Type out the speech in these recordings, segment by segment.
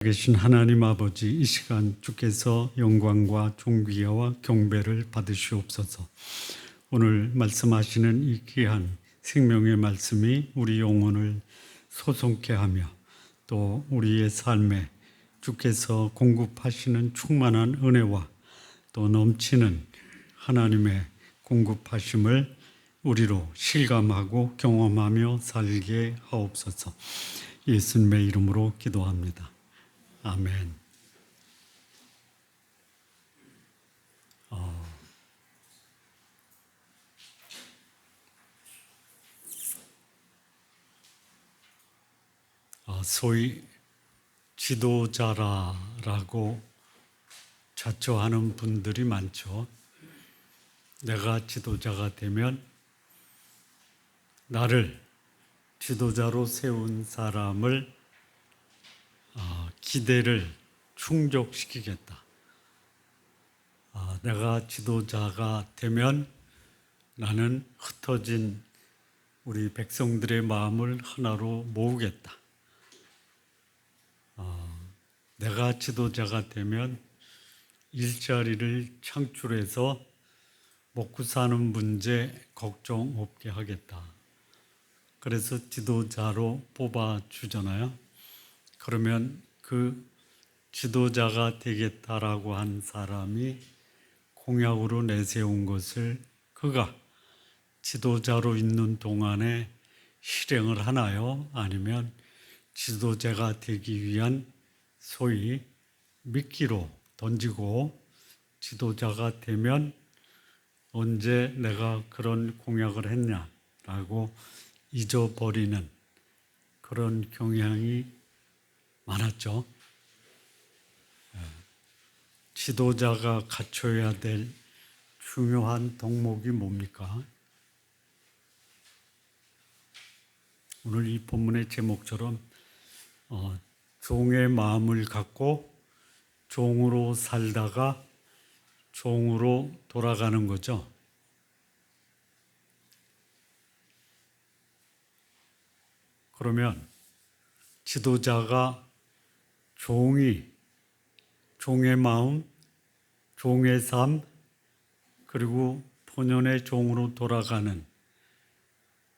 계신 하나님 아버지, 이 시간 주께서 영광과 존귀와 경배를 받으시옵소서. 오늘 말씀하시는 이 귀한 생명의 말씀이 우리 영혼을 소송케 하며 또 우리의 삶에 주께서 공급하시는 충만한 은혜와 또 넘치는 하나님의 공급하심을 우리로 실감하고 경험하며 살게 하옵소서. 예수님의 이름으로 기도합니다. 아멘. 소위 지도자라고 자처하는 분들이 많죠. 내가 지도자가 되면 나를 지도자로 세운 사람을 기대를 충족시키겠다. 내가 지도자가 되면 나는 흩어진 우리 백성들의 마음을 하나로 모으겠다. 내가 지도자가 되면 일자리를 창출해서 먹고 사는 문제 걱정 없게 하겠다. 그래서 지도자로 뽑아주잖아요. 그러면 그 지도자가 되겠다라고 한 사람이 공약으로 내세운 것을 그가 지도자로 있는 동안에 실행을 하나요? 아니면 지도자가 되기 위한 소위 미끼로 던지고 지도자가 되면 언제 내가 그런 공약을 했냐라고 잊어버리는 그런 경향이 많았죠. 지도자가 갖춰야 될 중요한 덕목이 뭡니까? 오늘 이 본문의 제목처럼 종의 마음을 갖고 종으로 살다가 종으로 돌아가는 거죠. 그러면 지도자가 종의 마음, 종의 삶, 그리고 본연의 종으로 돌아가는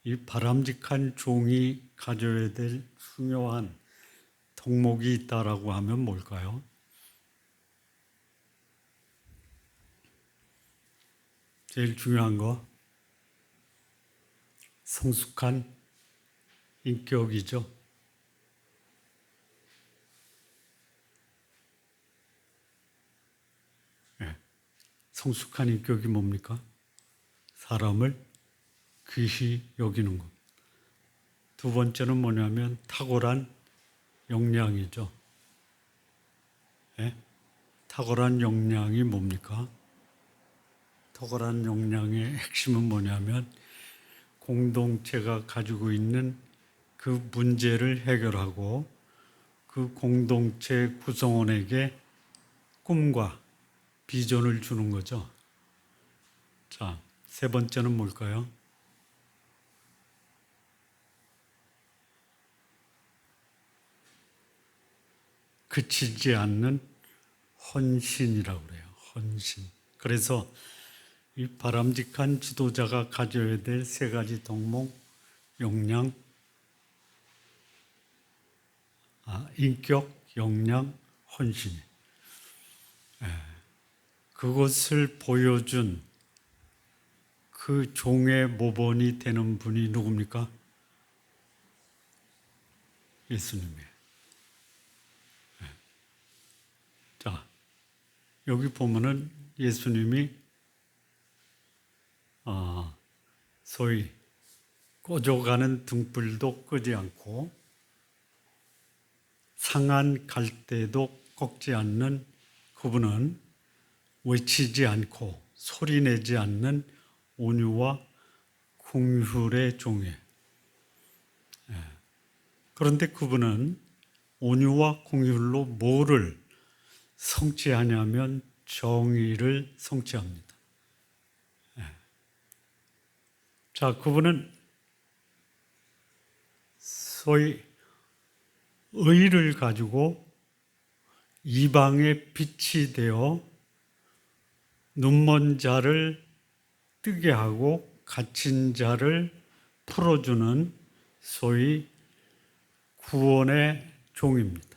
이 바람직한 종이 가져야 될 중요한 덕목이 있다라고 하면 뭘까요? 제일 중요한 거 성숙한 인격이죠. 성숙한 인격이 뭡니까? 사람을 귀히 여기는 것. 두 번째는 뭐냐면 탁월한 역량이죠. 탁월한 역량이 뭡니까? 탁월한 역량의 핵심은 뭐냐면 공동체가 가지고 있는 그 문제를 해결하고 그 공동체 구성원에게 꿈과 비전을 주는 거죠. 자, 세 번째는 뭘까요? 그치지 않는 헌신이라고 그래요. 헌신. 그래서 이 바람직한 지도자가 가져야 될 세 가지 덕목, 역량, 인격, 역량, 헌신. 그것을 보여준 그 종의 모본이 되는 분이 누굽니까? 예수님이에요. 자, 여기 보면은 예수님이 소위 꺼져가는 등불도 끄지 않고 상한 갈대도 꺾지 않는 그분은 외치지 않고 소리내지 않는 온유와 긍휼의 종이에요. 그런데 그분은 온유와 긍휼로 뭐를 성취하냐면 정의를 성취합니다. 자, 그분은 소위 의를 가지고 이방의 빛이 되어 눈먼 자를 뜨게 하고 갇힌 자를 풀어주는 소위 구원의 종입니다.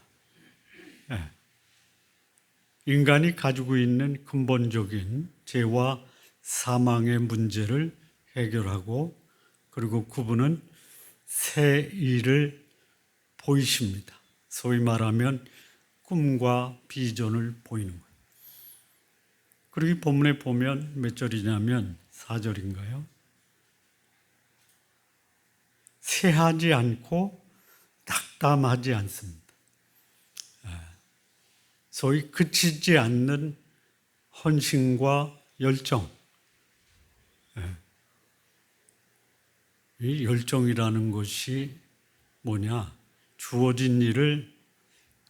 인간이 가지고 있는 근본적인 죄와 사망의 문제를 해결하고, 그리고 그분은 새 일을 보이십니다. 소위 말하면 꿈과 비전을 보이는 거예요. 그리고 본문에 보면 몇 절이냐면 4절인가요? 새하지 않고 낙담하지 않습니다. 소위 그치지 않는 헌신과 열정. 이 열정이라는 것이 뭐냐? 주어진 일을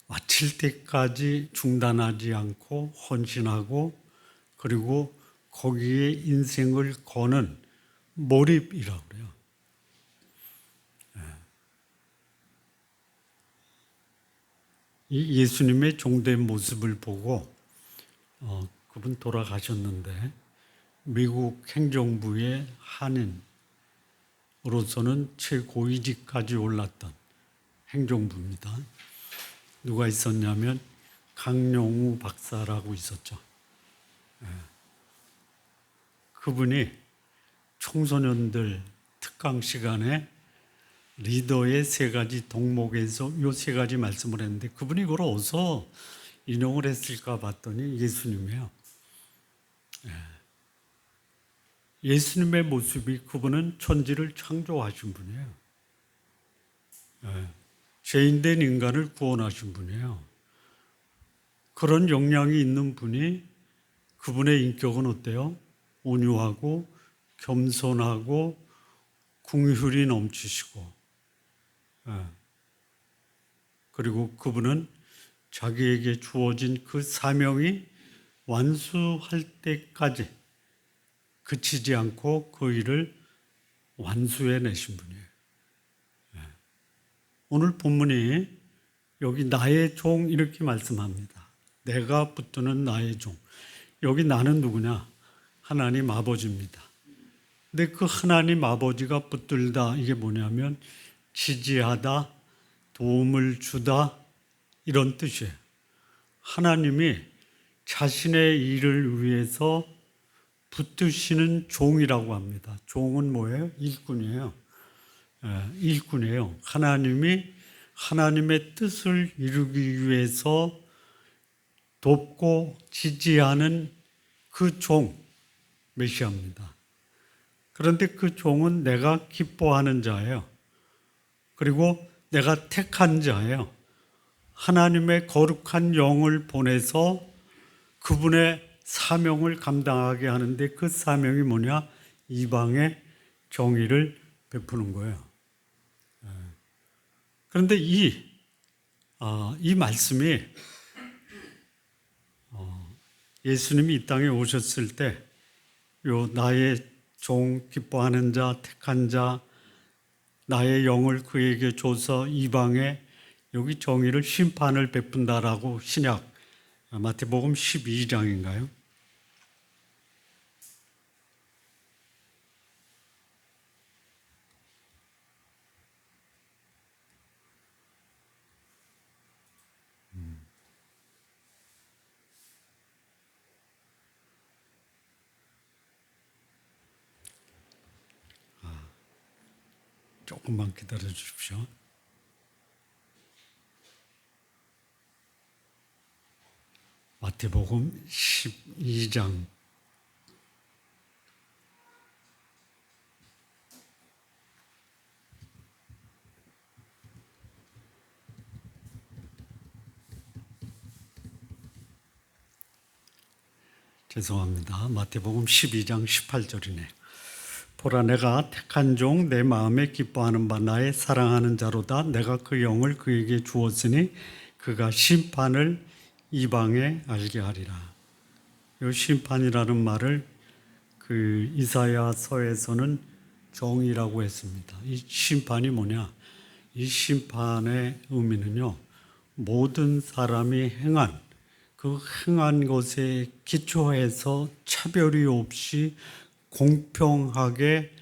마칠 때까지 중단하지 않고 헌신하고, 그리고 거기에 인생을 거는 몰입이라고 그래요. 이 예수님의 종된 모습을 보고 그분 돌아가셨는데 미국 행정부의 한인으로서는 최고위직까지 올랐던 행정부입니다. 누가 있었냐면 강용우 박사라고 있었죠. 그분이 청소년들 특강 시간에 리더의 세 가지 덕목에서 이 세 가지 말씀을 했는데, 그분이 그걸 어디서 인용을 했을까 봤더니 예수님이에요. 예수님의 모습이, 그분은 천지를 창조하신 분이에요. 죄인된 인간을 구원하신 분이에요. 그런 역량이 있는 분이, 그분의 인격은 어때요? 온유하고 겸손하고 긍휼이 넘치시고, 그리고 그분은 자기에게 주어진 그 사명이 완수할 때까지 그치지 않고 그 일을 완수해 내신 분이에요. 오늘 본문이 여기 나의 종 이렇게 말씀합니다. 내가 붙드는 나의 종. 여기 나는 누구냐? 하나님 아버지입니다. 근데 그 하나님 아버지가 붙들다, 이게 뭐냐면 지지하다, 도움을 주다, 이런 뜻이에요. 하나님이 자신의 일을 위해서 붙드시는 종이라고 합니다. 종은 뭐예요? 일꾼이에요. 일꾼이에요. 하나님이 하나님의 뜻을 이루기 위해서 돕고 지지하는 그 종, 메시아입니다. 그런데 그 종은 내가 기뻐하는 자예요. 그리고 내가 택한 자예요. 하나님의 거룩한 영을 보내서 그분의 사명을 감당하게 하는데, 그 사명이 뭐냐? 이방의 정의를 베푸는 거예요. 그런데 이 말씀이 예수님이 이 땅에 오셨을 때, 요 나의 종, 기뻐하는 자, 택한 자, 나의 영을 그에게 줘서 이방에 여기 정의를, 심판을 베푼다라고 신약 마태복음 12장인가요? 조금만 기다려 주십시오. 마태복음 12장 죄송합니다. 마태복음 12장 18절이네. 보라, 내가 택한 종 내 마음에 기뻐하는 바 나의 사랑하는 자로다. 내가 그 영을 그에게 주었으니 그가 심판을 이방에 알게 하리라. 이 심판이라는 말을 그 이사야서에서는 정의라고 했습니다. 이 심판이 뭐냐? 이 심판의 의미는요, 모든 사람이 행한 그 행한 것에 기초해서 차별이 없이 공평하게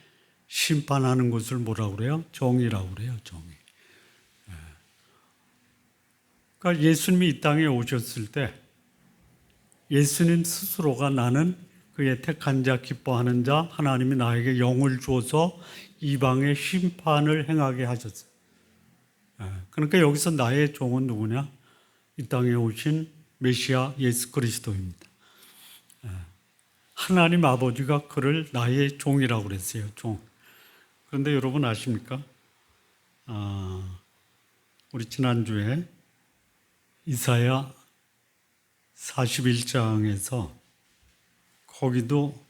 심판하는 것을 뭐라고 그래요? 정의라고 그래요. 정의. 그러니까 예수님이 이 땅에 오셨을 때 예수님 스스로가 나는 그의 택한 자, 기뻐하는 자, 하나님이 나에게 영을 주어서 이방의 심판을 행하게 하셨어요. 그러니까 여기서 나의 종은 누구냐? 이 땅에 오신 메시아 예수 그리스도입니다. 하나님 아버지가 그를 나의 종이라고 그랬어요. 종. 그런데 여러분 아십니까? 우리 지난주에 이사야 41장에서 거기도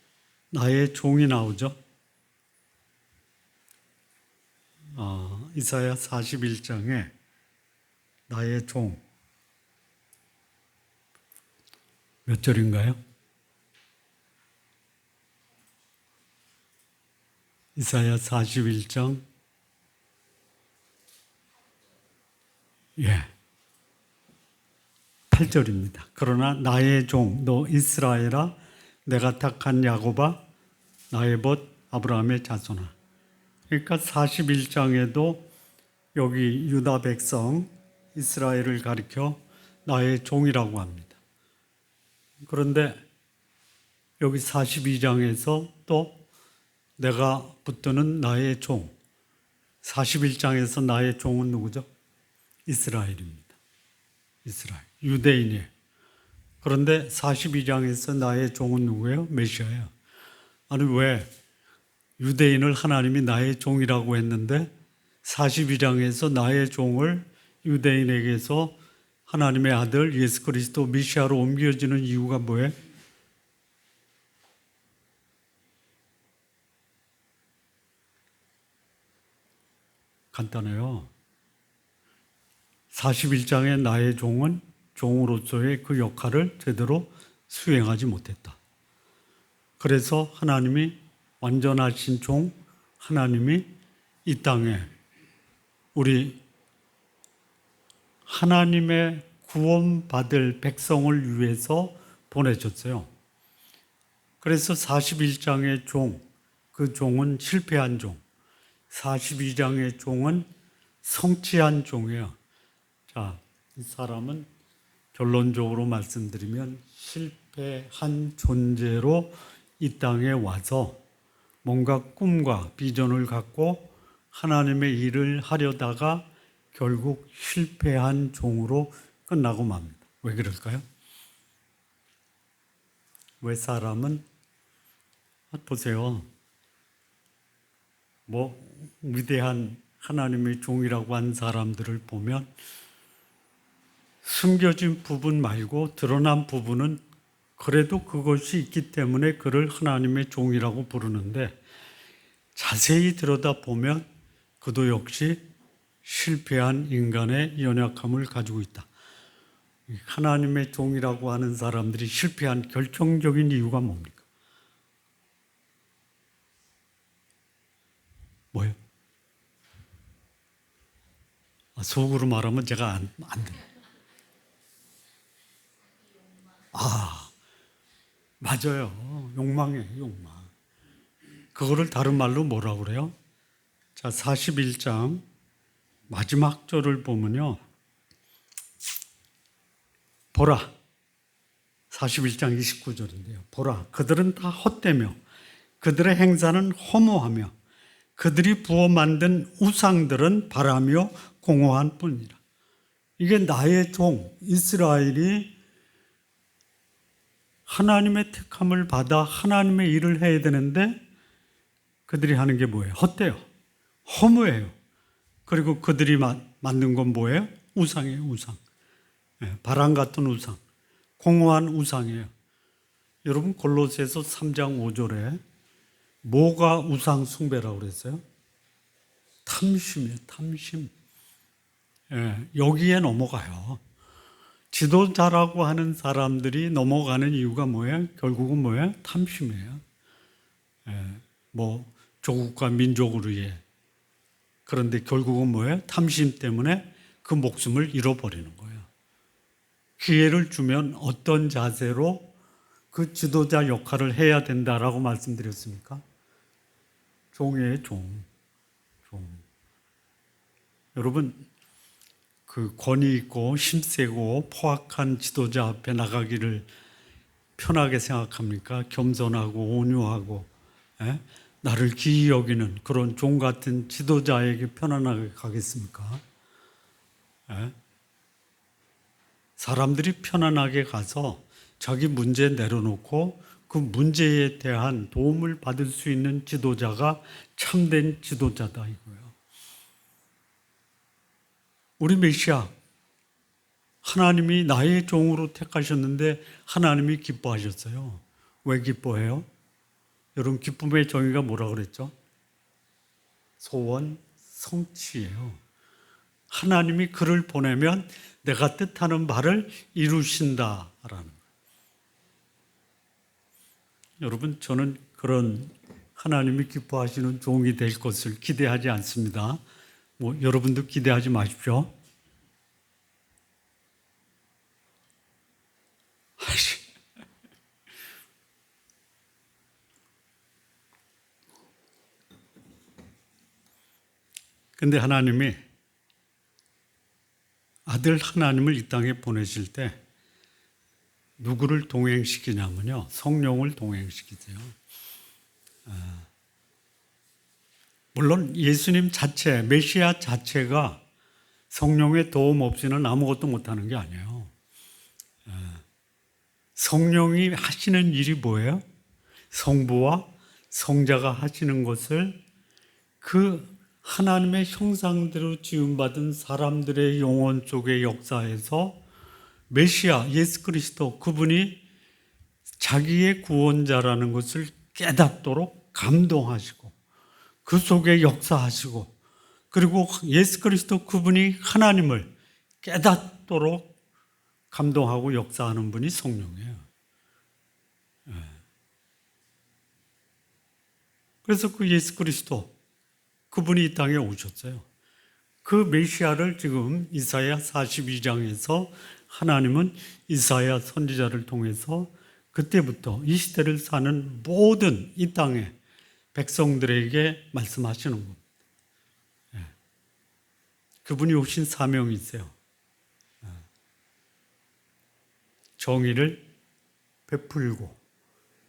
나의 종이 나오죠. 이사야 41장에 나의 종 몇 절인가요? 이사야 41장 8절입니다. 그러나 나의 종 너 이스라엘아 내가 택한 야곱아 나의 벗 아브라함의 자손아. 그러니까 41장에도 여기 유다 백성 이스라엘을 가리켜 나의 종이라고 합니다. 그런데 여기 42장에서 또 내가 붙드는 나의 종 41장에서 나의 종은 누구죠? 이스라엘입니다. 이스라엘 유대인이에요. 그런데 42장에서 나의 종은 누구예요? 메시아예요. 아니 왜 유대인을 하나님이 나의 종이라고 했는데 42장에서 나의 종을 유대인에게서 하나님의 아들 예수 그리스도 메시아로 옮겨지는 이유가 뭐예요? 간단해요. 41장의 나의 종은 종으로서의 그 역할을 제대로 수행하지 못했다. 그래서 하나님이 완전하신 종, 하나님이 이 땅에 우리 하나님의 구원받을 백성을 위해서 보내셨어요. 그래서 41장의 종, 그 종은 실패한 종, 42장의 종은 성취한 종이에요. 자, 이 사람은 결론적으로 말씀드리면 실패한 존재로 이 땅에 와서 뭔가 꿈과 비전을 갖고 하나님의 일을 하려다가 결국 실패한 종으로 끝나고 맙니다. 왜 그럴까요? 왜 사람은 보세요. 위대한 하나님의 종이라고 한 사람들을 보면 숨겨진 부분 말고 드러난 부분은 그래도 그것이 있기 때문에 그를 하나님의 종이라고 부르는데 자세히 들여다보면 그도 역시 실패한 인간의 연약함을 가지고 있다. 하나님의 종이라고 하는 사람들이 실패한 결정적인 이유가 뭡니까? 뭐예요? 속으로 말하면 제가 안 돼요. 맞아요. 욕망이에요, 욕망. 그거를 다른 말로 뭐라고 그래요? 자, 41장 마지막 절을 보면요. 보라. 41장 29절인데요. 보라. 그들은 다 헛되며 그들의 행사는 허무하며 그들이 부어 만든 우상들은 바라며 공허한 뿐이라. 이게 나의 종 이스라엘이 하나님의 택함을 받아 하나님의 일을 해야 되는데 그들이 하는 게 뭐예요? 헛돼요. 허무해요. 그리고 그들이 만든 건 뭐예요? 우상이에요, 우상. 바람 같은 우상. 공허한 우상이에요. 여러분 골로새서 3장 5절에 뭐가 우상 숭배라고 그랬어요? 탐심이에요, 탐심. 여기에 넘어가요. 지도자라고 하는 사람들이 넘어가는 이유가 뭐예요? 결국은 뭐예요? 탐심이에요. 조국과 민족을 위해. 그런데 결국은 뭐예요? 탐심 때문에 그 목숨을 잃어버리는 거예요. 기회를 주면 어떤 자세로 그 지도자 역할을 해야 된다라고 말씀드렸습니까? 종이에요, 종. 여러분, 그 권위 있고 힘세고 포악한 지도자 앞에 나가기를 편하게 생각합니까? 겸손하고 온유하고, 예? 나를 기이 여기는 그런 종 같은 지도자에게 편안하게 가겠습니까? 예? 사람들이 편안하게 가서 자기 문제 내려놓고 그 문제에 대한 도움을 받을 수 있는 지도자가 참된 지도자다 이거예요. 우리 메시아 하나님이 나의 종으로 택하셨는데 하나님이 기뻐하셨어요. 왜 기뻐해요? 여러분, 기쁨의 정의가 뭐라 그랬죠? 소원 성취예요. 하나님이 그를 보내면 내가 뜻하는 바를 이루신다라는 거예요. 여러분, 저는 그런 하나님이 기뻐하시는 종이 될 것을 기대하지 않습니다. 여러분도 기대하지 마십시오. 근데 하나님이 아들 하나님을 이 땅에 보내실 때 누구를 동행시키냐면요, 성령을 동행시키세요. 물론 예수님 자체, 메시아 자체가 성령의 도움 없이는 아무것도 못하는 게 아니에요. 성령이 하시는 일이 뭐예요? 성부와 성자가 하시는 것을 그 하나님의 형상대로 지음받은 사람들의 영혼 속의 역사에서 메시아 예수 그리스도 그분이 자기의 구원자라는 것을 깨닫도록 감동하시고 그 속에 역사하시고 그리고 예수 그리스도 그분이 하나님을 깨닫도록 감동하고 역사하는 분이 성령이에요. 그래서 그 예수 그리스도 그분이 이 땅에 오셨어요. 그 메시아를 지금 이사야 42장에서 하나님은 이사야 선지자를 통해서 그때부터 이 시대를 사는 모든 이 땅의 백성들에게 말씀하시는 겁니다. 그분이 오신 사명이 있어요. 정의를 베풀고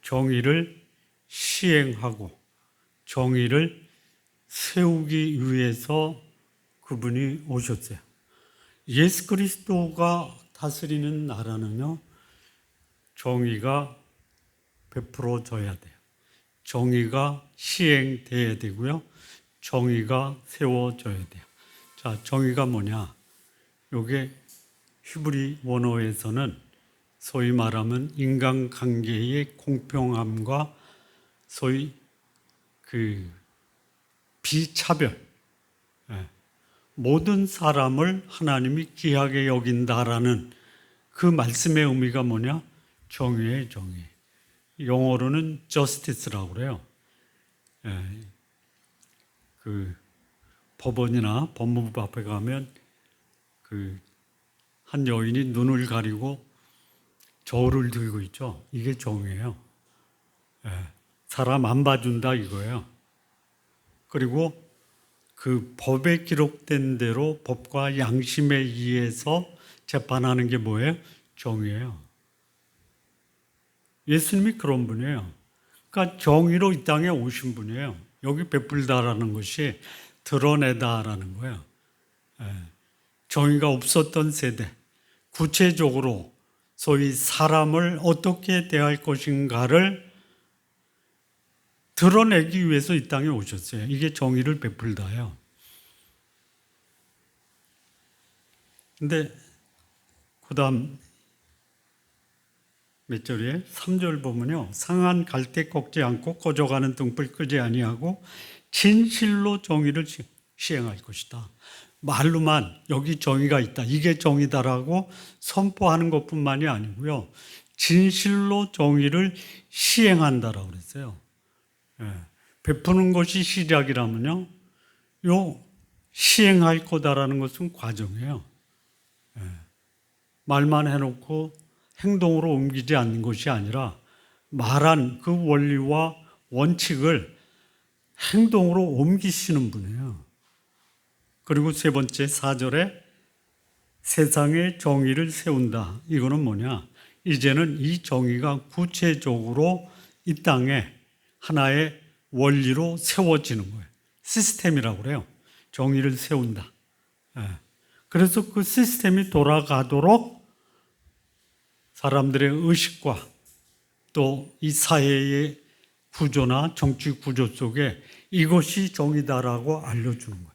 정의를 시행하고 정의를 세우기 위해서 그분이 오셨어요. 예수 그리스도가 다스리는 나라는요, 정의가 베풀어져야 돼요. 정의가 시행돼야 되고요. 정의가 세워져야 돼요. 자, 정의가 뭐냐? 요게 히브리 원어에서는 소위 말하면 인간관계의 공평함과 소위 그 비차별, 모든 사람을 하나님이 귀하게 여긴다라는 그 말씀의 의미가 뭐냐? 정의의 정의. 영어로는 justice라고 그래요. 그 법원이나 법무부 앞에 가면 그 한 여인이 눈을 가리고 저울을 들고 있죠. 이게 정의예요. 사람 안 봐준다 이거예요. 그리고 그 법에 기록된 대로 법과 양심에 의해서 재판하는 게 뭐예요? 정의예요. 예수님이 그런 분이에요. 그러니까 정의로 이 땅에 오신 분이에요. 여기 베풀다라는 것이 드러내다라는 거예요. 정의가 없었던 세대, 구체적으로 소위 사람을 어떻게 대할 것인가를 드러내기 위해서 이 땅에 오셨어요. 이게 정의를 베풀다예요. 근데 그 다음 몇 절이에요? 3절 보면요. 상한 갈대 꺾지 않고 꺼져가는 등불 끄지 아니하고 진실로 정의를 시행할 것이다. 말로만 여기 정의가 있다. 이게 정의다라고 선포하는 것뿐만이 아니고요. 진실로 정의를 시행한다라고 그랬어요. 베푸는 것이 시작이라면요. 요 시행할 거다라는 것은 과정이에요. 말만 해놓고 행동으로 옮기지 않는 것이 아니라 말한 그 원리와 원칙을 행동으로 옮기시는 분이에요. 그리고 세 번째 4절에 세상의 정의를 세운다. 이거는 뭐냐? 이제는 이 정의가 구체적으로 이 땅에 하나의 원리로 세워지는 거예요. 시스템이라고 그래요. 정의를 세운다. 그래서 그 시스템이 돌아가도록 사람들의 의식과 또 이 사회의 구조나 정치 구조 속에 이것이 정의다라고 알려주는 거예요.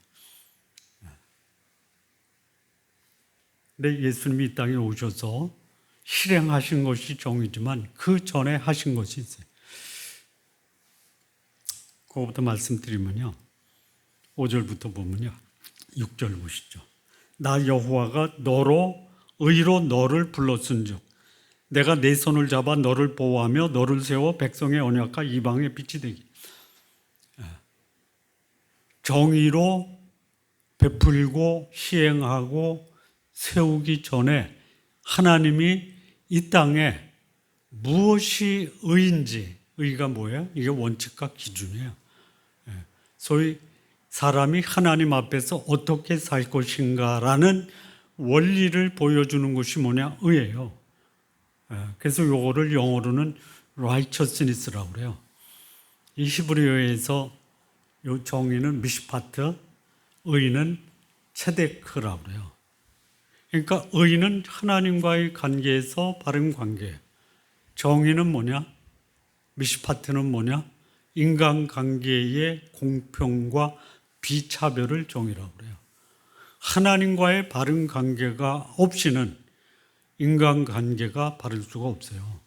근데 예수님이 이 땅에 오셔서 실행하신 것이 정의지만 그 전에 하신 것이 있어요. 그거부터 말씀드리면요. 5절부터 보면요. 6절 보시죠. 나 여호와가 의로 너를 불렀은즉 내가 내 손을 잡아 너를 보호하며 너를 세워 백성의 언약과 이방의 빛이 되기. 정의로 베풀고 시행하고 세우기 전에 하나님이 이 땅에 무엇이 의인지, 의가 뭐예요? 이게 원칙과 기준이에요. 소위 사람이 하나님 앞에서 어떻게 살 것인가라는 원리를 보여주는 것이 뭐냐? 의예요. 그래서 요거를 영어로는 righteousness라고 그래요. 이 히브리어에서 요 정의는 미시파트, 의는 체데크라고 그래요. 그러니까 의는 하나님과의 관계에서 바른 관계. 정의는 뭐냐? 미시파트는 뭐냐? 인간관계의 공평과 비차별을 정의라고 그래요. 하나님과의 바른 관계가 없이는 인간관계가 바를 수가 없어요.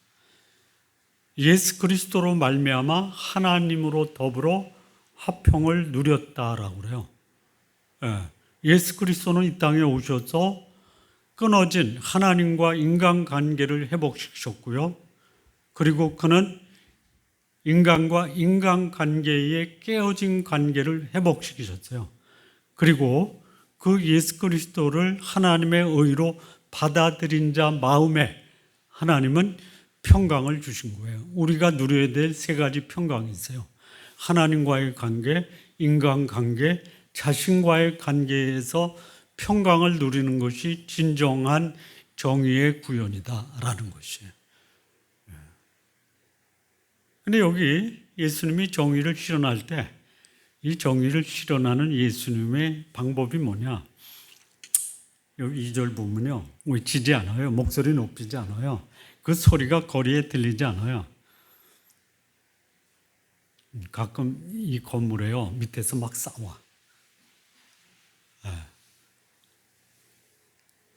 예수 그리스도로 말미암아 하나님으로 더불어 화평을 누렸다라고 그래요. 예수 그리스도는 이 땅에 오셔서 끊어진 하나님과 인간관계를 회복시키셨고요. 그리고 그는 인간과 인간관계의 깨어진 관계를 회복시키셨어요. 그리고 그 예수 그리스도를 하나님의 의로 받아들인 자 마음에 하나님은 평강을 주신 거예요. 우리가 누려야 될 세 가지 평강이 있어요. 하나님과의 관계, 인간관계, 자신과의 관계에서 평강을 누리는 것이 진정한 정의의 구현이다라는 것이에요. 근데 여기 예수님이 정의를 실현할 때 이 정의를 실현하는 예수님의 방법이 뭐냐? 여기 2절 보면요. 외치지 않아요. 목소리 높이지 않아요. 그 소리가 거리에 들리지 않아요. 가끔 이 건물에요. 밑에서 막 싸워.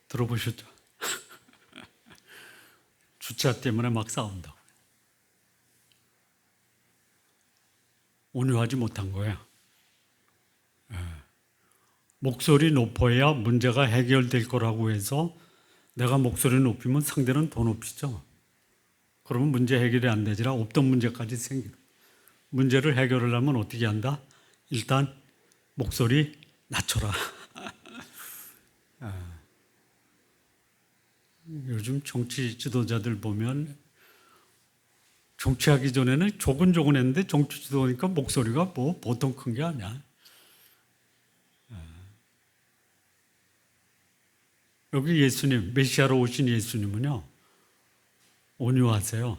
들어보셨죠? 주차 때문에 막 싸운다고. 온유하지 못한 거예요. 목소리 높아야 문제가 해결될 거라고 해서 내가 목소리 높이면 상대는 더 높이죠. 그러면 문제 해결이 안 되지라 없던 문제까지 생기고. 문제를 해결하려면 어떻게 한다? 일단 목소리 낮춰라. 요즘 정치 지도자들 보면 정치하기 전에는 조근조근 했는데 정치 지도니까 목소리가 뭐 보통 큰 게 아니야. 여기 예수님, 메시아로 오신 예수님은요, 온유하세요.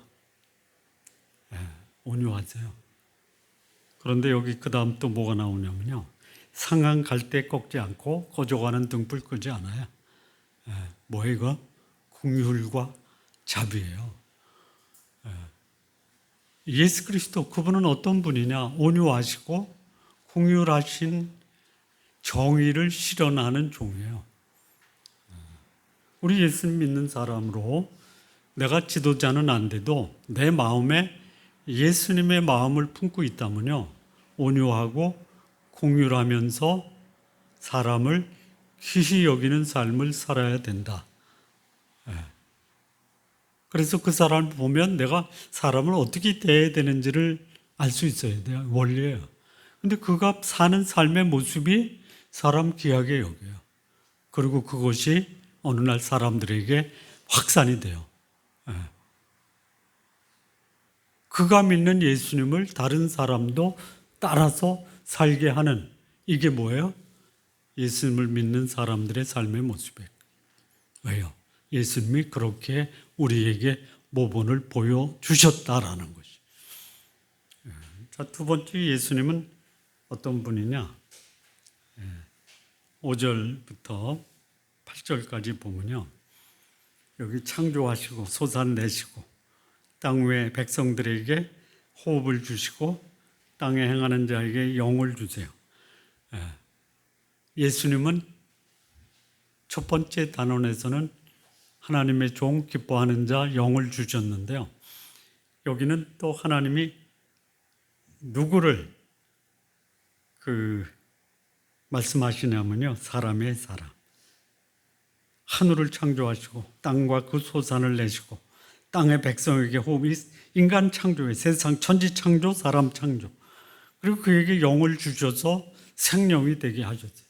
온유하세요. 그런데 여기 그 다음 또 뭐가 나오냐면요. 상한 갈대 꺾지 않고 거저가는 등불 끄지 않아요. 뭐예요 이거? 긍휼과 자비예요. 예수 그리스도 그분은 어떤 분이냐? 온유하시고 긍휼하신 정의를 실현하는 종이에요. 우리 예수님 믿는 사람으로 내가 지도자는 안 돼도 내 마음에 예수님의 마음을 품고 있다면요. 온유하고 긍휼하면서 사람을 귀히 여기는 삶을 살아야 된다. 그래서 그 사람을 보면 내가 사람을 어떻게 대해야 되는지를 알 수 있어야 돼요. 원리예요. 근데 그가 사는 삶의 모습이 사람 귀하게 여겨요. 그리고 그것이 어느 날 사람들에게 확산이 돼요. 그가 믿는 예수님을 다른 사람도 따라서 살게 하는, 이게 뭐예요? 예수님을 믿는 사람들의 삶의 모습이에요. 왜요? 예수님이 그렇게 우리에게 모본을 보여주셨다라는 것이. 자, 두 번째, 예수님은 어떤 분이냐? 5절부터 8절까지 보면요, 여기 창조하시고 솟아내시고 땅 위의 백성들에게 호흡을 주시고 땅에 행하는 자에게 영을 주세요. 예수님은 첫 번째 단원에서는 하나님의 종, 기뻐하는 자, 영을 주셨는데요, 여기는 또 하나님이 누구를 말씀하시냐면요, 사람의 사람. 하늘을 창조하시고 땅과 그 소산을 내시고 땅의 백성에게 호흡이, 인간 창조에 세상 천지 창조, 사람 창조, 그리고 그에게 영을 주셔서 생명이 되게 하셨어요.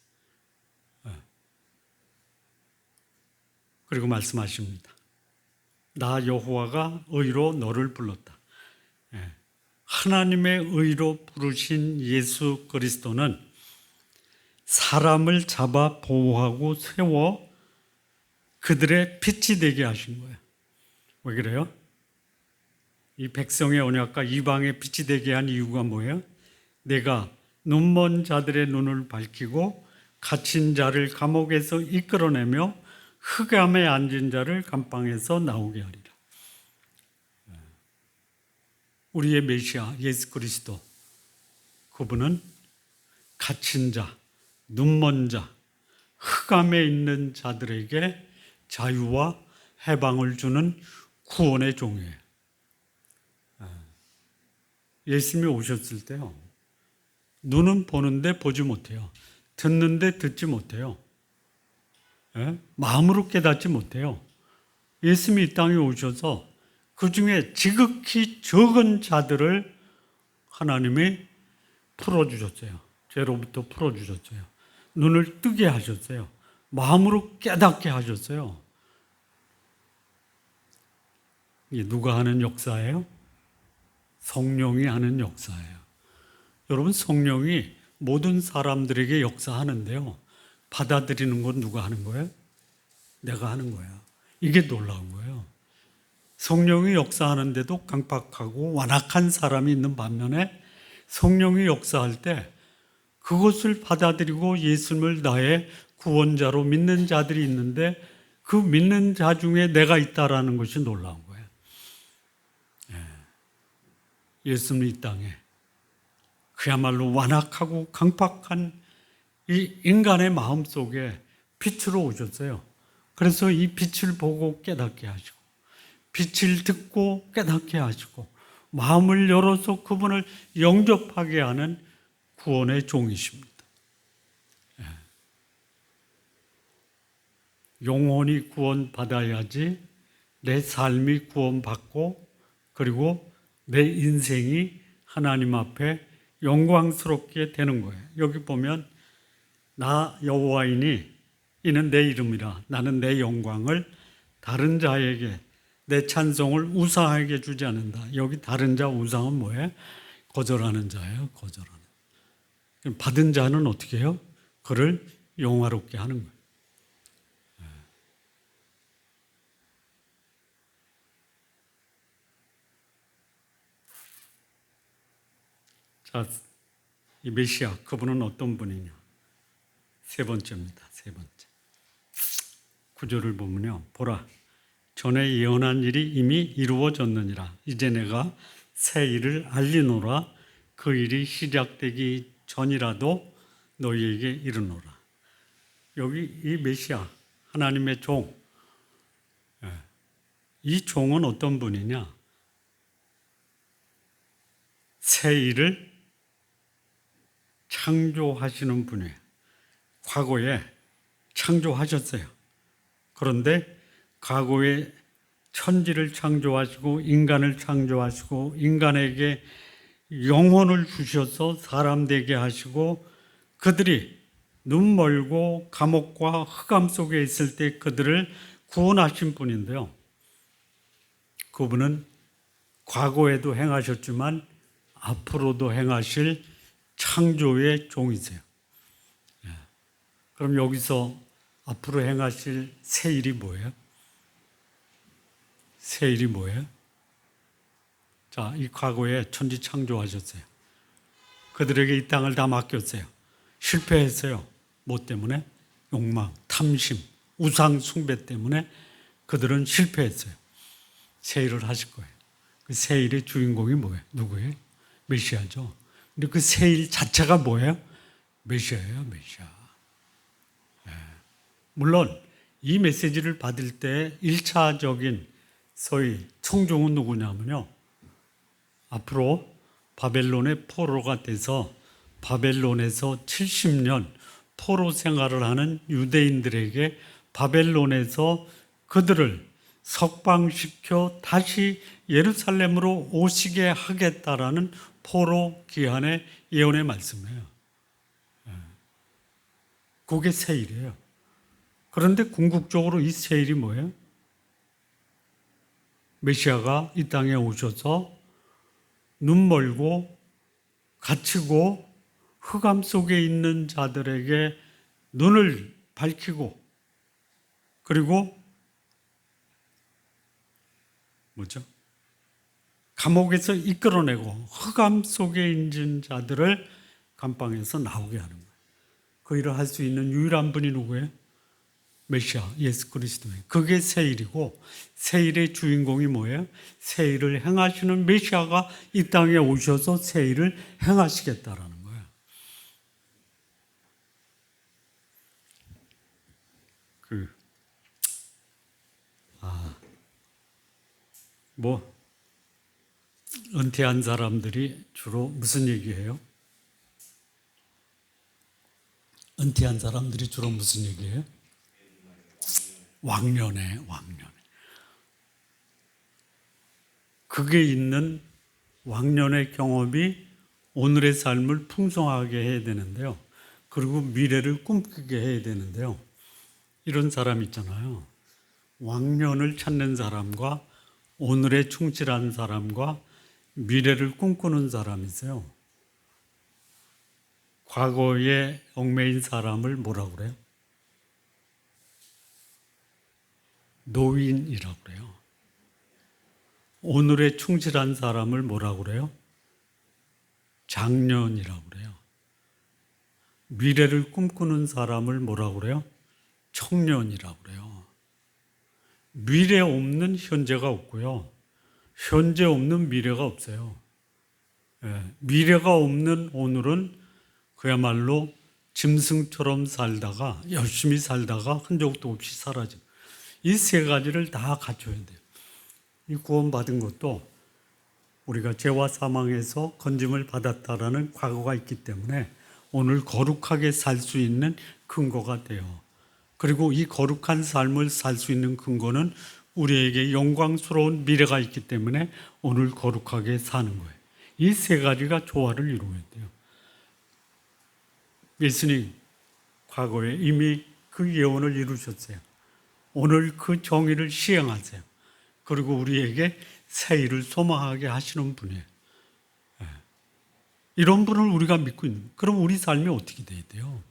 그리고 말씀하십니다. 나 여호와가 의로 너를 불렀다. 하나님의 의로 부르신 예수 그리스도는 사람을 잡아 보호하고 세워 그들의 빛이 되게 하신 거예요. 왜 그래요? 이 백성의 언약과 이방의 빛이 되게 한 이유가 뭐예요? 내가 눈먼 자들의 눈을 밝히고 갇힌 자를 감옥에서 이끌어내며 흑암에 앉은 자를 감방에서 나오게 하리라. 우리의 메시아 예수 그리스도, 그분은 갇힌 자, 눈먼 자, 흑암에 있는 자들에게 자유와 해방을 주는 구원의 종이에요. 예수님이 오셨을 때요, 눈은 보는데 보지 못해요. 듣는데 듣지 못해요. 마음으로 깨닫지 못해요. 예수님이 이 땅에 오셔서 그 중에 지극히 적은 자들을 하나님이 풀어주셨어요. 죄로부터 풀어주셨어요. 눈을 뜨게 하셨어요. 마음으로 깨닫게 하셨어요. 이게 누가 하는 역사예요? 성령이 하는 역사예요. 여러분, 성령이 모든 사람들에게 역사하는데요, 받아들이는 건 누가 하는 거예요? 내가 하는 거야. 이게 놀라운 거예요. 성령이 역사하는데도 강박하고 완악한 사람이 있는 반면에 성령이 역사할 때 그것을 받아들이고 예수님을 나의 구원자로 믿는 자들이 있는데 그 믿는 자 중에 내가 있다라는 것이 놀라운 거예요. 예수님 이 땅에 그야말로 완악하고 강박한 이 인간의 마음 속에 빛으로 오셨어요. 그래서 이 빛을 보고 깨닫게 하시고, 빛을 듣고 깨닫게 하시고, 마음을 열어서 그분을 영접하게 하는 구원의 종이십니다. 영혼이 구원받아야지 내 삶이 구원받고, 그리고 내 인생이 하나님 앞에 영광스럽게 되는 거예요. 여기 보면 나 여호와이니 이는 내 이름이라 나는 내 영광을 다른 자에게 내 찬송을 우상에게 주지 않는다. 여기 다른 자 우상은 뭐예요? 거절하는 자예요. 거절하는. 받은 자는 어떻게 해요? 그를 영화롭게 하는 거예요. 자, 이 메시아, 그분은 어떤 분이냐? 세 번째입니다. 세 번째. 구절을 보면요, 보라, 전에 예언한 일이 이미 이루어졌느니라. 이제 내가 새 일을 알리노라. 그 일이 시작되기 전이라도 너희에게 이르노라. 여기 이 메시아, 하나님의 종, 이 종은 어떤 분이냐? 새 일을 창조하시는 분이에요. 과거에 창조하셨어요. 그런데 과거에 천지를 창조하시고 인간을 창조하시고 인간에게 영혼을 주셔서 사람 되게 하시고 그들이 눈 멀고 감옥과 흑암 속에 있을 때 그들을 구원하신 분인데요. 그분은 과거에도 행하셨지만 앞으로도 행하실 창조의 종이세요. 그럼 여기서 앞으로 행하실 새 일이 뭐예요? 새 일이 뭐예요? 자, 이 과거에 천지 창조하셨어요. 그들에게 이 땅을 다 맡겼어요. 실패했어요. 뭐 때문에? 욕망, 탐심, 우상 숭배 때문에 그들은 실패했어요. 새 일을 하실 거예요. 그 새 일의 주인공이 뭐예요? 누구예요? 메시아죠. 근데 그 새 일 자체가 뭐예요? 메시아예요, 메시아. 물론 이 메시지를 받을 때 1차적인 소위 청중은 누구냐면요. 앞으로 바벨론의 포로가 돼서 바벨론에서 70년 포로 생활을 하는 유대인들에게 바벨론에서 그들을 석방시켜 다시 예루살렘으로 오시게 하겠다라는 포로 기한의 예언의 말씀이에요. 그게 세일이에요. 그런데 궁극적으로 이 세일이 뭐예요? 메시아가 이 땅에 오셔서 눈 멀고 갇히고 흑암 속에 있는 자들에게 눈을 밝히고 그리고 뭐죠? 감옥에서 이끌어내고 흑암 속에 있는 자들을 감방에서 나오게 하는 거예요. 그 일을 할 수 있는 유일한 분이 누구예요? 메시아, 예수 그리스도예요. 그게 세일이고 세일의 주인공이 뭐예요? 세일을 행하시는 메시아가 이 땅에 오셔서 세일을 행하시겠다라는 거예요. 은퇴한 사람들이 주로 무슨 얘기해요? 은퇴한 사람들이 주로 무슨 얘기해요? 왕년에. 그게 있는 왕년의 경험이 오늘의 삶을 풍성하게 해야 되는데요. 그리고 미래를 꿈꾸게 해야 되는데요. 이런 사람 있잖아요. 왕년을 찾는 사람과 오늘에 충실한 사람과 미래를 꿈꾸는 사람이 있어요. 과거에 얽매인 사람을 뭐라고 그래요? 노인이라고 그래요. 오늘에 충실한 사람을 뭐라고 그래요? 장년이라고 그래요. 미래를 꿈꾸는 사람을 뭐라고 그래요? 청년이라고 그래요. 미래 없는 현재가 없고요. 현재 없는 미래가 없어요. 미래가 없는 오늘은 그야말로 짐승처럼 살다가 열심히 살다가 흔적도 없이 사라져. 이 세 가지를 다 갖춰야 돼요. 이 구원받은 것도 우리가 죄와 사망에서 건짐을 받았다라는 과거가 있기 때문에 오늘 거룩하게 살 수 있는 근거가 돼요. 그리고 이 거룩한 삶을 살 수 있는 근거는 우리에게 영광스러운 미래가 있기 때문에 오늘 거룩하게 사는 거예요. 이 세 가지가 조화를 이루어야 돼요. 예수님 과거에 이미 그 예언을 이루셨어요. 오늘 그 정의를 시행하세요. 그리고 우리에게 새 일을 소망하게 하시는 분이에요. 이런 분을 우리가 믿고 있는 거예요. 그럼 우리 삶이 어떻게 돼야 돼요?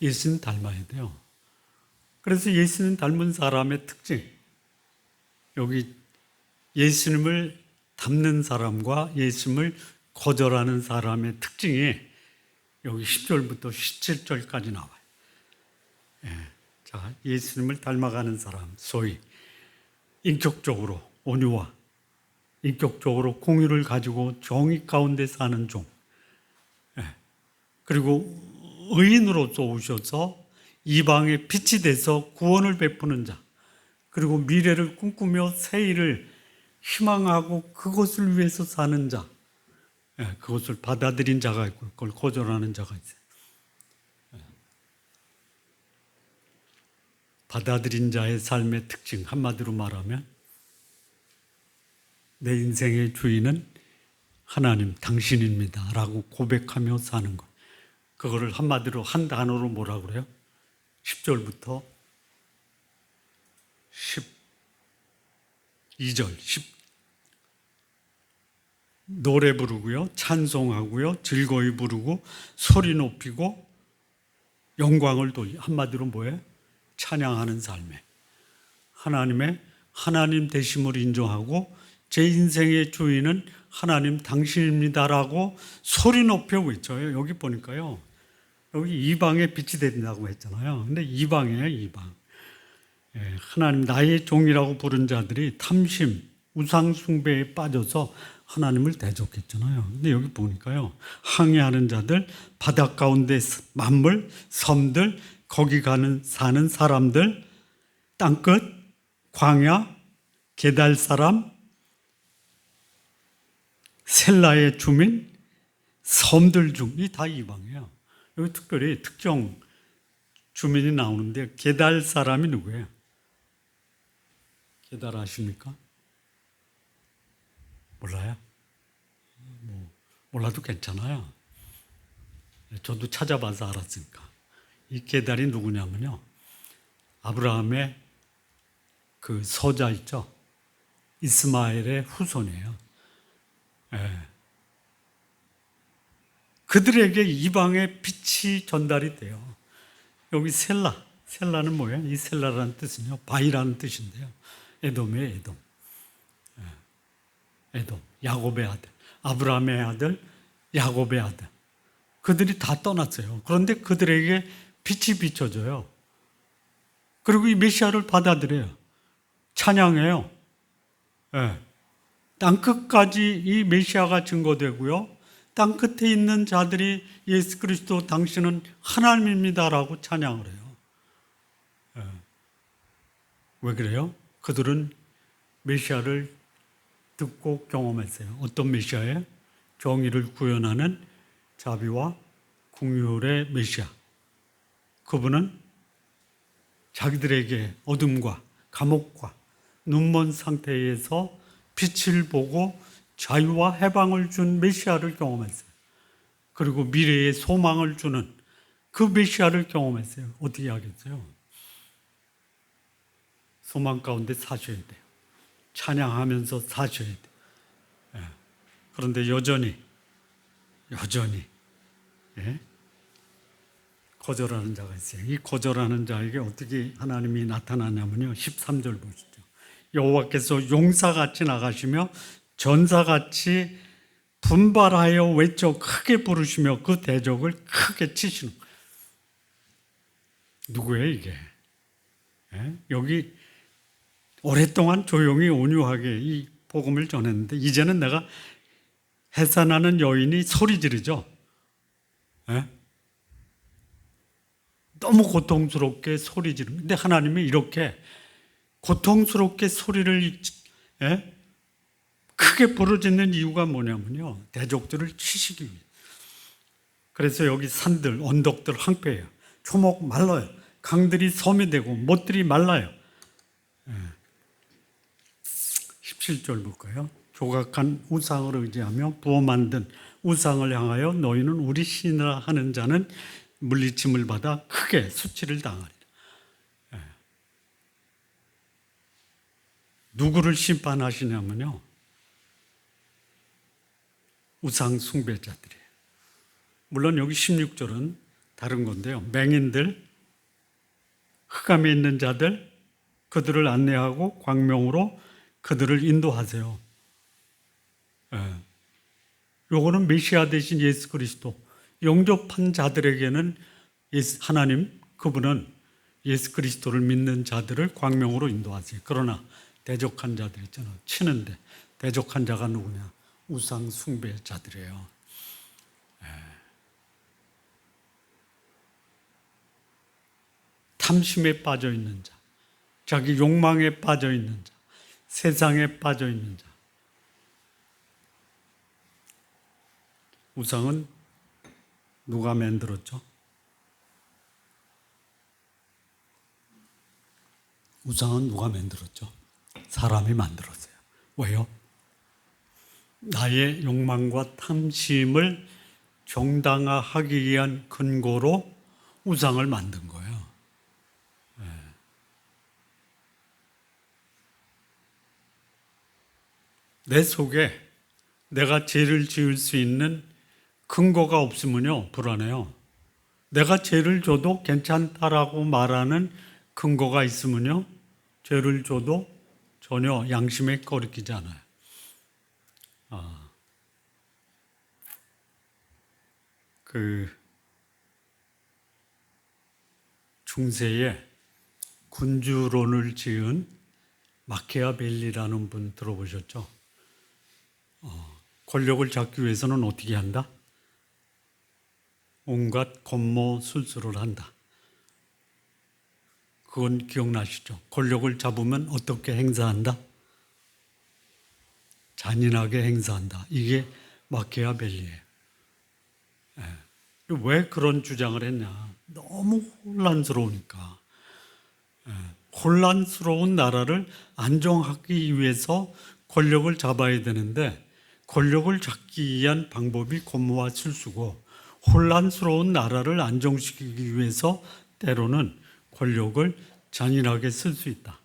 예수님 닮아야 돼요. 그래서 예수님 닮은 사람의 특징, 여기 예수님을 닮는 사람과 예수님을 거절하는 사람의 특징이 여기 10절부터 17절까지 나와요. 자, 예수님을 닮아가는 사람, 소위 인격적으로 온유와 인격적으로 공유를 가지고 정의 가운데 사는 종, 그리고 의인으로서 오셔서 이방의 빛이 돼서 구원을 베푸는 자, 그리고 미래를 꿈꾸며 새 일을 희망하고 그것을 위해서 사는 자, 그것을 받아들인 자가 있고 그걸 거절하는 자가 있어요. 받아들인 자의 삶의 특징, 한마디로 말하면 내 인생의 주인은 하나님, 당신입니다 라고 고백하며 사는 것. 그거를 한마디로 한 단어로 뭐라 그래요? 10절부터 12절 노래 부르고요, 찬송하고요, 즐거이 부르고 소리 높이고 영광을 돌리, 한마디로 뭐예요? 찬양하는 삶에 하나님의 하나님 되심을 인정하고 제 인생의 주인은 하나님 당신입니다라고 소리 높여 외쳐요. 여기 보니까요, 여기 이방에 빛이 된다고 했잖아요. 근데 이방이에요, 이방. 하나님 나의 종이라고 부른 자들이 탐심, 우상 숭배에 빠져서 하나님을 대적했잖아요. 근데 여기 보니까요, 항해하는 자들, 바닷 가운데 만물, 섬들, 거기 사는 사람들, 땅끝, 광야, 게달 사람, 셀라의 주민, 섬들 중이 다 이방이에요. 여기 특별히 특정 주민이 나오는데 게달 사람이 누구예요? 게달 아십니까? 몰라요? 몰라도 괜찮아요. 저도 찾아봐서 알았으니까. 이 게달이 누구냐면요, 아브라함의 그 서자 있죠? 이스마엘의 후손이에요. 그들에게 이방의 빛이 전달이 돼요. 여기 셀라는 뭐예요? 이 셀라라는 뜻은요, 바위라는 뜻인데요, 에돔이에요, 에돔. 에돔, 야곱의 아들, 아브라함의 아들, 야곱의 아들. 그들이 다 떠났어요. 그런데 그들에게 빛이 비춰져요. 그리고 이 메시아를 받아들여요. 찬양해요. 땅끝까지 이 메시아가 증거되고요, 땅끝에 있는 자들이 예수 그리스도 당신은 하나님입니다라고 찬양을 해요. 왜 그래요? 그들은 메시아를 듣고 경험했어요. 어떤 메시아예요? 정의를 구현하는 자비와 긍휼의 메시아. 그분은 자기들에게 어둠과 감옥과 눈먼 상태에서 빛을 보고 자유와 해방을 준 메시아를 경험했어요. 그리고 미래의 소망을 주는 그 메시아를 경험했어요. 어떻게 하겠어요? 소망 가운데 사셔야 돼요. 찬양하면서 사셔야 돼요. 그런데 여전히 거절하는 자가 있어요. 이 거절하는 자에게 어떻게 하나님이 나타나냐면요, 13절 보시죠. 여호와께서 용사같이 나가시며 전사같이 분발하여 외쳐 크게 부르시며 그 대적을 크게 치시는 거예요. 누구예요 이게? 여기 오랫동안 조용히 온유하게 이 복음을 전했는데 이제는 내가 해산하는 여인이 소리 지르죠. 너무 고통스럽게 소리 지르는. 근데 하나님이 이렇게 고통스럽게 소리를 크게 부르짖는 이유가 뭐냐면요, 대적들을 치시기 위해. 그래서 여기 산들, 언덕들 황폐해요. 초목 말라요. 강들이 섬이 되고 못들이 말라요. 17절 볼까요? 조각한 우상을 의지하며 부어 만든 우상을 향하여 너희는 우리 신이라 하는 자는 물리침을 받아 크게 수치를 당하리라. 누구를 심판하시냐면요, 우상 숭배자들이에요. 물론 여기 16절은 다른 건데요, 맹인들, 흑암에 있는 자들, 그들을 안내하고 광명으로 그들을 인도하세요. 요거는 메시아 대신 예수 그리스도, 영접한 자들에게는 하나님, 그분은 예수 그리스도를 믿는 자들을 광명으로 인도하세요. 그러나 대적한 자들 있잖아요. 치는데 대적한 자가 누구냐? 우상 숭배자들이에요. 탐심에 빠져 있는 자, 자기 욕망에 빠져 있는 자, 세상에 빠져 있는 자. 우상은 누가 만들었죠? 우상은 누가 만들었죠? 사람이 만들었어요. 왜요? 나의 욕망과 탐심을 정당화하기 위한 근거로 우상을 만든 거예요. 내 속에 내가 죄를 지을 수 있는 근거가 없으면요, 불안해요. 내가 죄를 줘도 괜찮다라고 말하는 근거가 있으면요, 죄를 줘도 전혀 양심에 거리끼지 않아요. 중세에 군주론을 지은 마키아벨리라는 분 들어보셨죠? 권력을 잡기 위해서는 어떻게 한다? 온갖 권모술수를 한다. 그건 기억나시죠? 권력을 잡으면 어떻게 행사한다? 잔인하게 행사한다. 이게 마키아벨리예요. 왜 그런 주장을 했냐? 너무 혼란스러우니까. 혼란스러운 나라를 안정하기 위해서 권력을 잡아야 되는데 권력을 잡기 위한 방법이 권모와 술수고 혼란스러운 나라를 안정시키기 위해서 때로는 권력을 잔인하게 쓸 수 있다.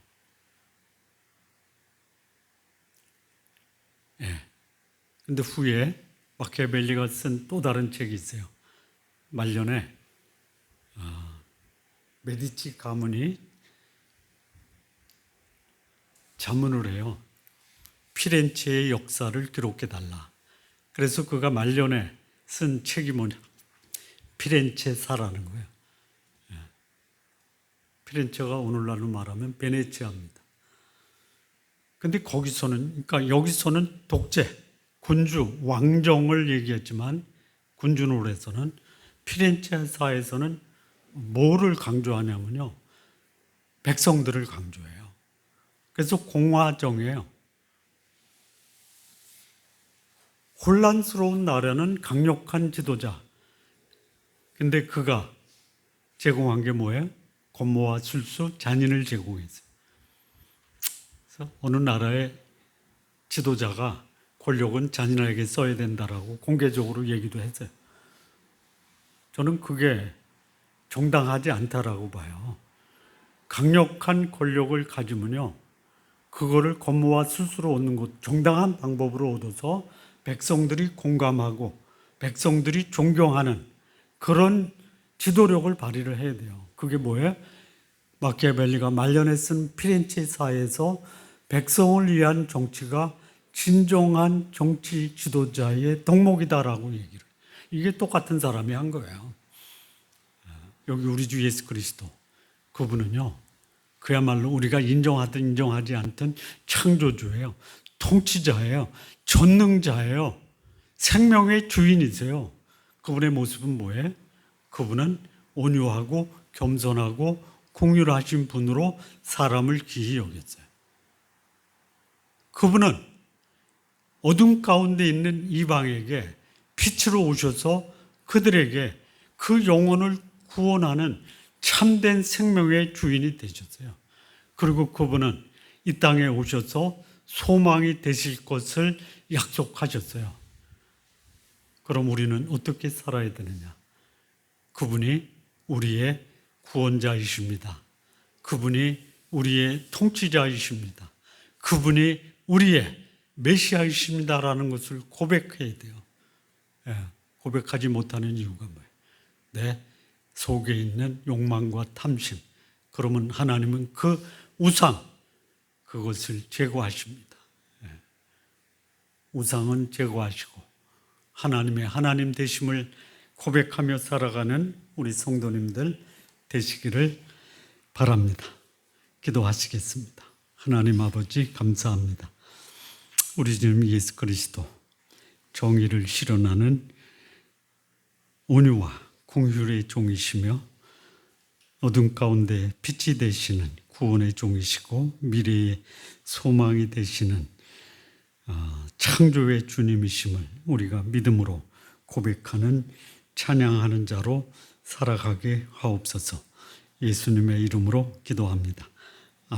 근데 후에 마키아벨리가 쓴 또 다른 책이 있어요. 말년에 메디치 가문이 자문을 해요. 피렌체의 역사를 기록해달라. 그래서 그가 말년에 쓴 책이 뭐냐? 피렌체사라는 거예요. 피렌체가 오늘날로 말하면 베네치아입니다. 근데 그러니까 여기서는 독재, 군주, 왕정을 얘기했지만 군주노래에서는 피렌체사에서는 뭐를 강조하냐면요. 백성들을 강조해요. 그래서 공화정이에요. 혼란스러운 나라는 강력한 지도자. 근데 그가 제공한 게 뭐예요? 권모와 술수, 잔인을 제공했어요. 그래서 어느 나라의 지도자가 권력은 잔인하게 써야 된다라고 공개적으로 얘기도 했어요. 저는 그게 정당하지 않다라고 봐요. 강력한 권력을 가지면요, 그거를 권모와 술수로 얻는 것, 정당한 방법으로 얻어서 백성들이 공감하고 백성들이 존경하는 그런 지도력을 발휘를 해야 돼요. 그게 뭐예요? 마키아벨리가 말년에 쓴 피렌체사에서 백성을 위한 정치가 진정한 정치 지도자의 덕목이다라고 얘기를 해요. 이게 똑같은 사람이 한 거예요. 여기 우리 주 예수 그리스도. 그분은요, 그야말로 우리가 인정하든 인정하지 않든 창조주예요. 통치자예요. 전능자예요. 생명의 주인이세요. 그분의 모습은 뭐예요? 그분은 온유하고 겸손하고 공유하신 분으로 사람을 귀히 여겼어요. 그분은 어둠 가운데 있는 이방에게 빛으로 오셔서 그들에게 그 영혼을 구원하는 참된 생명의 주인이 되셨어요. 그리고 그분은 이 땅에 오셔서 소망이 되실 것을 약속하셨어요. 그럼 우리는 어떻게 살아야 되느냐? 그분이 우리의 구원자이십니다. 그분이 우리의 통치자이십니다. 그분이 우리의 메시아이십니다라는 것을 고백해야 돼요. 고백하지 못하는 이유가 뭐예요? 내 속에 있는 욕망과 탐심. 그러면 하나님은 그 우상, 그것을 제거하십니다. 우상은 제거하시고 하나님의 하나님 되심을 고백하며 살아가는 우리 성도님들 되시기를 바랍니다. 기도하시겠습니다. 하나님 아버지 감사합니다. 우리 주님 예수 그리스도 정의를 실현하는 온유와 공휴의 종이시며 어둠 가운데 빛이 되시는 구원의 종이시고 미래의 소망이 되시는 창조의 주님이심을 우리가 믿음으로 고백하는 찬양하는 자로 살아가게 하옵소서. 예수님의 이름으로 기도합니다.